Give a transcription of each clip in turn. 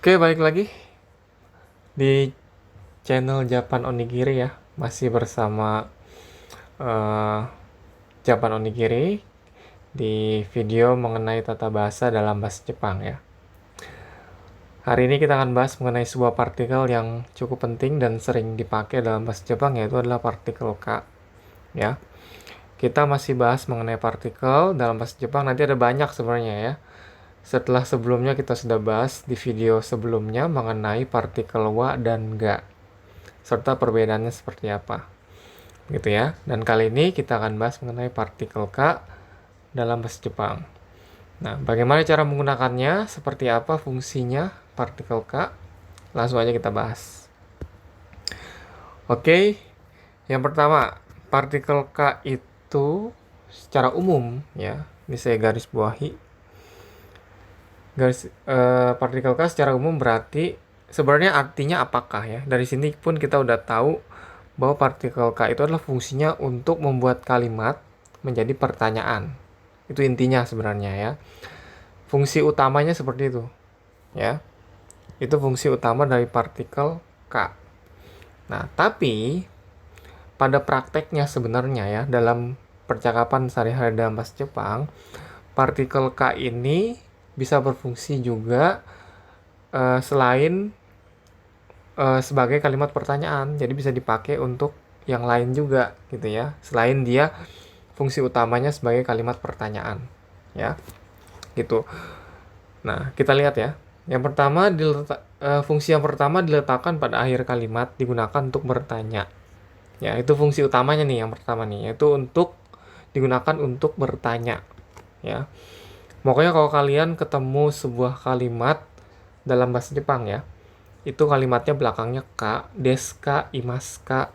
Oke, balik lagi di channel Japan Onigiri ya. Masih bersama eh, Japan Onigiri di video mengenai tata bahasa dalam bahasa Jepang ya. Hari ini kita akan bahas mengenai sebuah partikel yang cukup penting dan sering dipakai dalam bahasa Jepang, yaitu adalah partikel K ya. Kita masih bahas mengenai partikel dalam bahasa Jepang, nanti ada banyak sebenarnya ya. Setelah sebelumnya kita sudah bahas di video sebelumnya mengenai partikel wa dan ga, serta perbedaannya seperti apa, gitu ya. Dan kali ini kita akan bahas mengenai partikel K dalam bahasa Jepang. Nah, bagaimana cara menggunakannya, seperti apa fungsinya partikel K, langsung aja kita bahas. Oke, yang pertama, partikel K itu secara umum ya, ini saya garis bawahi, partikel K secara umum berarti sebenarnya artinya apakah ya. Dari sini pun kita udah tahu bahwa partikel K itu adalah fungsinya untuk membuat kalimat menjadi pertanyaan. Itu intinya sebenarnya ya. Fungsi utamanya seperti itu ya. Itu fungsi utama dari partikel K. Nah, tapi pada prakteknya sebenarnya ya, dalam percakapan sehari-hari dalam bahasa Jepang, partikel K ini bisa berfungsi juga selain sebagai kalimat pertanyaan. Jadi bisa dipakai untuk yang lain juga gitu ya. Selain dia fungsi utamanya sebagai kalimat pertanyaan ya. Gitu. Nah, kita lihat ya. Yang pertama fungsi yang pertama diletakkan pada akhir kalimat, digunakan untuk bertanya. Ya, itu fungsi utamanya nih yang pertama nih, yaitu untuk digunakan untuk bertanya ya. Pokoknya kalau kalian ketemu sebuah kalimat dalam bahasa Jepang ya, itu kalimatnya belakangnya ka, deska, imaska,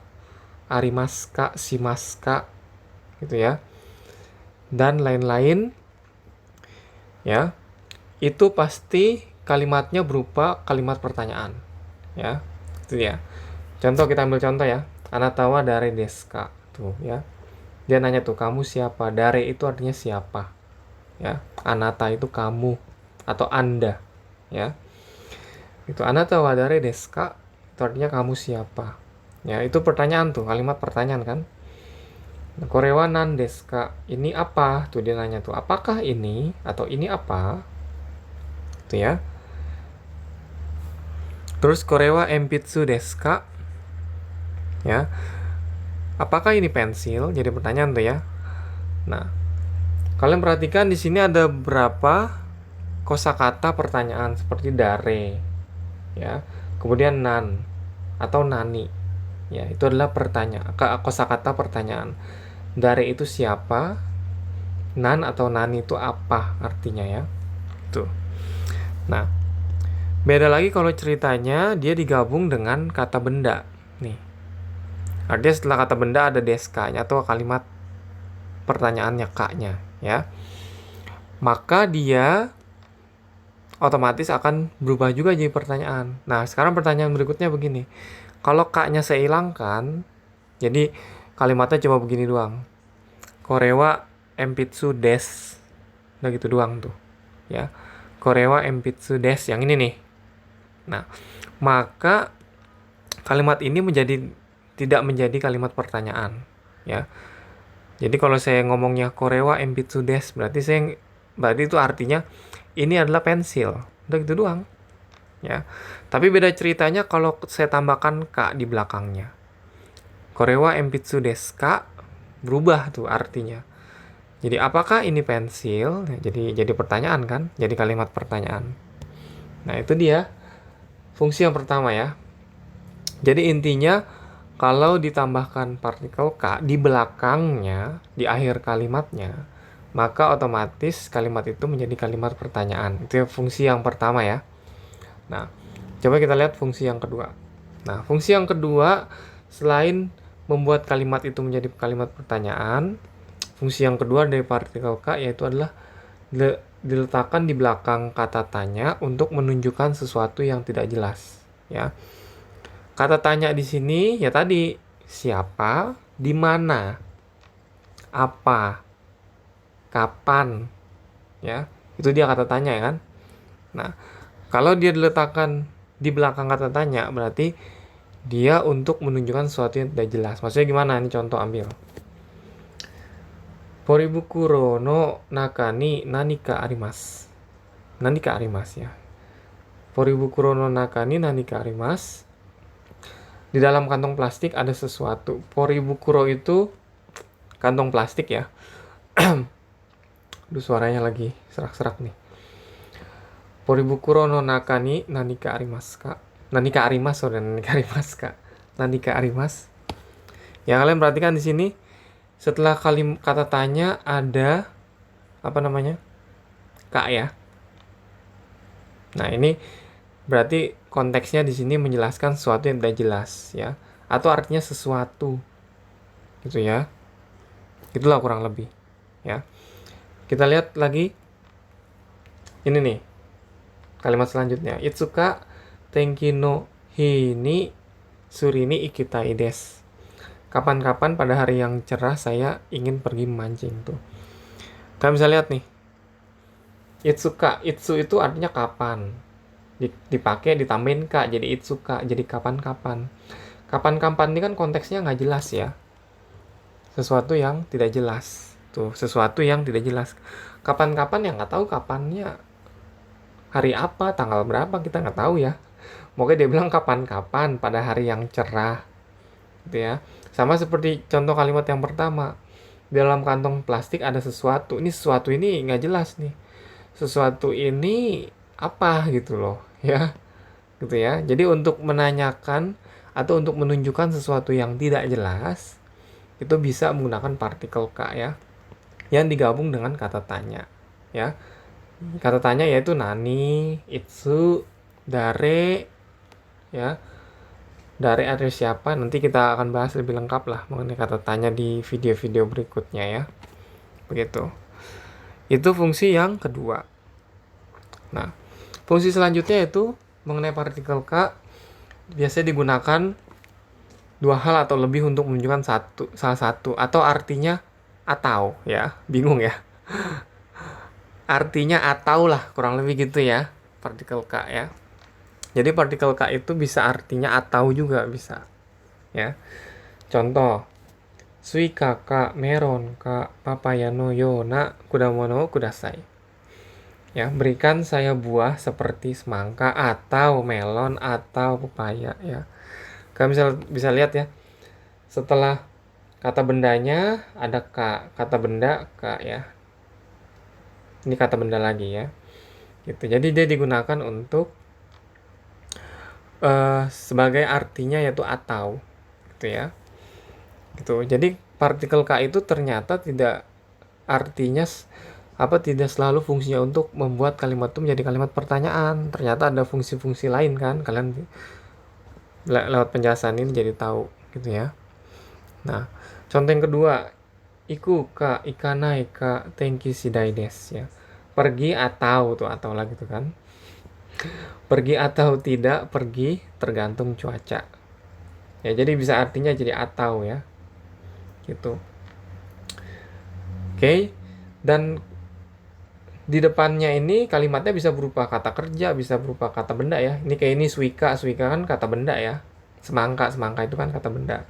arimaska, shimaska gitu ya, dan lain-lain ya. Itu pasti kalimatnya berupa kalimat pertanyaan ya. Itu ya. Contoh, kita ambil contoh ya. Anatawa dare desu ka, tuh ya. Dia nanya tuh, kamu siapa? Dare itu artinya siapa ya. Anata itu kamu atau anda ya. Itu anatawa dare desu ka, itu artinya kamu siapa ya. Itu pertanyaan tuh, kalimat pertanyaan kan. Nah, korewa nan desu ka, ini apa tuh, dia nanya tuh, apakah ini atau ini apa tuh ya. Terus korewa enpitsu desu ka ya, apakah ini pensil, jadi pertanyaan tuh ya. Nah, kalian perhatikan di sini ada berapa kosakata pertanyaan seperti dare ya, kemudian nan atau nani ya. Itu adalah kosakata pertanyaan. Dare itu siapa, nan atau nani itu apa artinya ya. Tuh. Nah, beda lagi kalau ceritanya dia digabung dengan kata benda nih. Artinya setelah kata benda ada deska-nya atau kalimat pertanyaannya K-nya ya. Maka dia otomatis akan berubah juga jadi pertanyaan. Nah, sekarang pertanyaan berikutnya begini. Kalau K-nya saya hilangkan, jadi kalimatnya cuma begini doang. Korewa enpitsu des. Nah, gitu doang tuh. Ya. Korewa enpitsu des, yang ini nih. Nah, maka kalimat ini tidak menjadi kalimat pertanyaan, ya. Jadi kalau saya ngomongnya korewa enpitsu des, berarti itu artinya ini adalah pensil. Udah gitu doang, ya. Tapi beda ceritanya kalau saya tambahkan ka di belakangnya. Korewa enpitsu des ka, berubah tuh artinya. Jadi apakah ini pensil? Jadi pertanyaan kan? Jadi kalimat pertanyaan. Nah, itu dia fungsi yang pertama ya. Jadi intinya kalau ditambahkan partikel K di belakangnya, di akhir kalimatnya, maka otomatis kalimat itu menjadi kalimat pertanyaan. Itu fungsi yang pertama ya. Nah, coba kita lihat fungsi yang kedua. Nah, fungsi yang kedua, selain membuat kalimat itu menjadi kalimat pertanyaan, fungsi yang kedua dari partikel K yaitu adalah diletakkan di belakang kata tanya untuk menunjukkan sesuatu yang tidak jelas ya. Kata tanya di sini ya tadi, siapa, di mana, apa, kapan, ya. Itu dia kata tanya ya kan. Nah, Kalau dia diletakkan di belakang kata tanya, berarti dia untuk menunjukkan sesuatu yang tidak jelas. Maksudnya gimana? Ini contoh ambil. Poribukuro no naka ni nanika arimasu. Nanika arimasu ya. Poribukuro no naka ni nanika arimasu. Di dalam kantong plastik ada sesuatu. Poribukuro itu kantong plastik ya. Aduh, suaranya lagi serak-serak nih. Poribukuro no naka ni nanika arimasu ka? Nanika arimasu, nanika arimasu ka? Nanika arimasu. Ya, kalian perhatikan di sini setelah kata tanya ada apa namanya? Kak ya. Nah, ini berarti konteksnya di sini menjelaskan sesuatu yang tidak jelas ya, atau artinya sesuatu. Gitu ya. Itulah kurang lebih ya. Kita lihat lagi. Ini nih. Kalimat selanjutnya, Itsuka tenki no hi ni suri ni ikitai desu. Kapan-kapan pada hari yang cerah saya ingin pergi memancing tuh. Kalian bisa lihat nih. Itsuka, itsu itu artinya kapan. Dipakai ditambahin ka jadi itsuka, jadi kapan-kapan. Kapan-kapan ini kan konteksnya nggak jelas ya. Sesuatu yang tidak jelas. Tuh, sesuatu yang tidak jelas. Kapan-kapan yang nggak tahu kapannya. Hari apa, tanggal berapa, kita nggak tahu ya. Mungkin dia bilang kapan-kapan pada hari yang cerah. Gitu ya. Sama seperti contoh kalimat yang pertama. Di dalam kantong plastik ada sesuatu. Ini sesuatu ini nggak jelas nih. Sesuatu ini apa gitu loh. Ya. Gitu ya. Jadi untuk menanyakan atau untuk menunjukkan sesuatu yang tidak jelas, itu bisa menggunakan partikel ka ya. Yang digabung dengan kata tanya. Ya. Kata tanya yaitu nani, itsu, dare, ya. Dare ada siapa? Nanti kita akan bahas lebih lengkap lah mengenai kata tanya di video-video berikutnya ya. Begitu. Itu fungsi yang kedua. Nah, fungsi selanjutnya itu mengenai partikel ka biasanya digunakan dua hal atau lebih untuk menunjukkan salah satu atau artinya atau ya. Bingung ya. Artinya atau lah, kurang lebih gitu ya, partikel ka ya. Jadi partikel ka itu bisa artinya atau juga bisa ya. Contoh, suika ka meron ka papaya no yona kudamono kudasai. Ya, berikan saya buah seperti semangka atau melon atau pepaya ya. Kalian bisa lihat ya. Setelah kata bendanya ada ka, kata benda ka ya. Ini kata benda lagi ya. Gitu. Jadi dia digunakan untuk sebagai artinya yaitu atau gitu ya. Gitu. Jadi partikel ka itu ternyata tidak artinya tidak selalu fungsinya untuk membuat kalimat itu menjadi kalimat pertanyaan. Ternyata ada fungsi-fungsi lain kan. Kalian lewat penjelasan ini jadi tahu gitu ya. Nah, contoh yang kedua, iku ka ikanai ka tenki shidai desu ya. Pergi atau tuh atau lagi tuh kan. Pergi atau tidak pergi tergantung cuaca. Ya, jadi bisa artinya jadi atau ya. Gitu. Oke. Dan di depannya ini kalimatnya bisa berupa kata kerja, bisa berupa kata benda ya. Ini kayak ini suika kan kata benda ya. Semangka itu kan kata benda.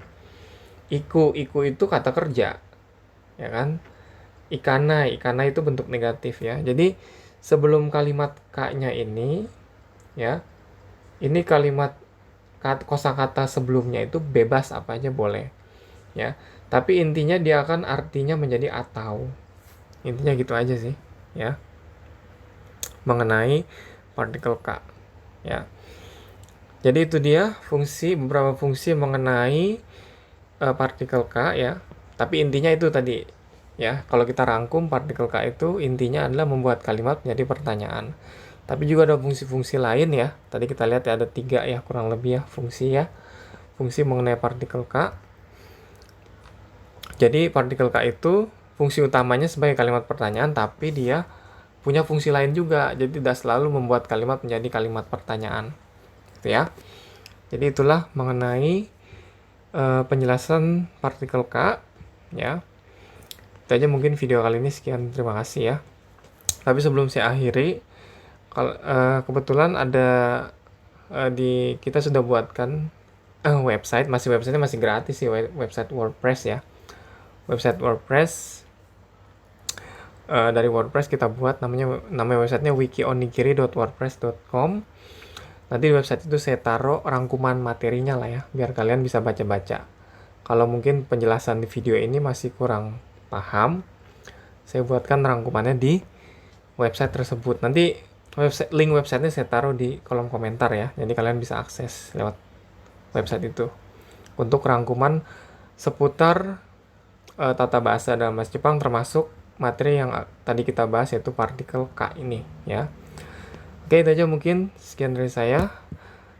Iku itu kata kerja. Ya kan? Ikana itu bentuk negatif ya. Jadi sebelum kalimat ka-nya ini ya, ini kalimat kosakata sebelumnya itu bebas apa aja boleh ya. Tapi intinya dia akan artinya menjadi atau. Intinya gitu aja sih ya. Mengenai partikel ka ya. Jadi itu dia beberapa fungsi mengenai partikel ka ya. Tapi intinya itu tadi ya, kalau kita rangkum partikel ka itu intinya adalah membuat kalimat menjadi pertanyaan. Tapi juga ada fungsi-fungsi lain ya. Tadi kita lihat ya ada 3 ya kurang lebih ya fungsi ya. Fungsi mengenai partikel ka. Jadi partikel ka itu fungsi utamanya sebagai kalimat pertanyaan, tapi dia punya fungsi lain juga. Jadi tidak selalu membuat kalimat menjadi kalimat pertanyaan. Gitu ya. Jadi itulah mengenai penjelasan partikel ka ya. Itu aja mungkin video kali ini, sekian, terima kasih ya. Tapi sebelum saya akhiri, kebetulan ada kita sudah buatkan website, websitenya masih gratis sih, website WordPress ya. Website WordPress dari WordPress kita buat, nama websitenya wikionigiri.wordpress.com. Nanti di website itu saya taruh rangkuman materinya lah ya, biar kalian bisa baca-baca. Kalau mungkin penjelasan di video ini masih kurang paham, saya buatkan rangkumannya di website tersebut. Nanti link websitenya saya taruh di kolom komentar ya, jadi kalian bisa akses lewat website itu untuk rangkuman seputar tata bahasa dalam bahasa Jepang, termasuk materi yang tadi kita bahas, yaitu partikel K ini ya. Oke, itu aja mungkin, sekian dari saya.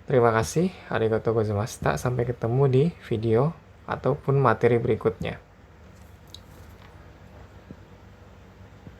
Terima kasih, arigatou gozaimashita. Sampai ketemu di video ataupun materi berikutnya.